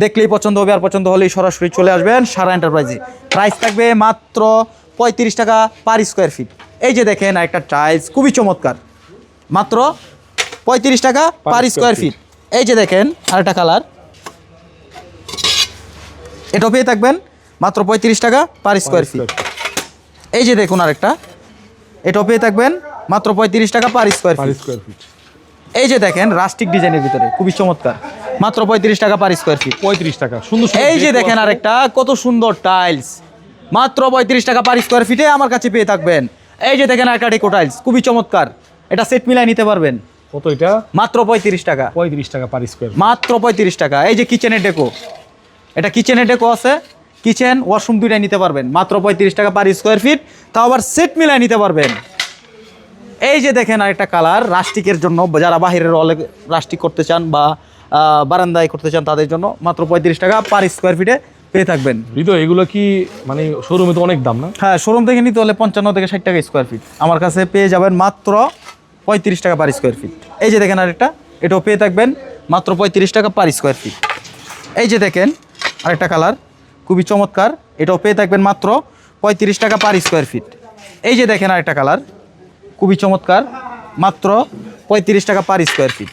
দেখলেই পছন্দ হবে, আর পছন্দ হলেই সরাসরি চলে আসবেন সারা এন্টারপ্রাইজে। প্রাইস থাকবে মাত্র 35 টাকা পার স্কোয়ার ফিট। এই যে দেখেন একটা টাইলস খুবই চমৎকার, মাত্র 35 টাকা পার স্কোয়ার ফিট। এই যে দেখেন আরেকটা কালার, এটাও পেয়ে থাকবেন মাত্র 35 টাকা পার স্কোয়ার ফিট। এই যে দেখুন আরেকটা, এটাও পেয়ে থাকবেন মাত্র 35 টাকা পার স্কোয়ার ফিট। এই যে দেখেন রাস্টিক ডিজাইনের ভিতরে খুবই চমৎকার, মাত্র 35 টাকা পার স্কোয়ার ফিট। 35 টাকা, সুন্দর। এই যে দেখেন আরেকটা কত সুন্দর টাইলস, মাত্র 35 টাকা পার স্কোয়ার ফিটে আমার কাছে পেয়ে থাকবেন। এই যে দেখেন আরেকটা ডেকো টাইলস খুবই চমৎকার, এটা সেট মিলাই নিতে পারবেন। কত এটা? মাত্র 35 টাকা। 35 টাকা পার স্কোয়ার, মাত্র 35 টাকা। এই যে কিচেনের ডেকো, এটা কিচেনের ডেকো আছে, কিচেন ওয়াশরুম দুইটাই নিতে পারবেন মাত্র 35 টাকা পার স্কোয়ার ফিট, তাও আবার সেট মিলাই নিতে পারবেন। এই যে দেখেন আরেকটা কালার রাস্টিকের জন্য, যারা বাহিরের অলে রাস্টিক করতে চান বা বারান্দায় করতে চান তাদের জন্য মাত্র 35 টাকা পার স্কোয়ার ফিটে পেয়ে থাকবেন। হৃদয় এগুলো কি মানে শোরুমে তো অনেক দাম না? হ্যাঁ, শোরুম থেকে নিতে হলে 55 থেকে 60 টাকা স্কোয়ার ফিট, আমার কাছে পেয়ে যাবেন মাত্র 35 টাকা পার স্কোয়ার ফিট। এই যে দেখেন আরেকটা, এটাও পেয়ে থাকবেন মাত্র 35 টাকা পার স্কোয়ার ফিট। এই যে দেখেন আরেকটা কালার খুবই চমৎকার, এটাও পেয়ে থাকবেন মাত্র 35 টাকা পার স্কোয়ার ফিট। এই যে দেখেন আরেকটা কালার খুবই চমৎকার, মাত্র 35 টাকা পার স্কোয়ার ফিট।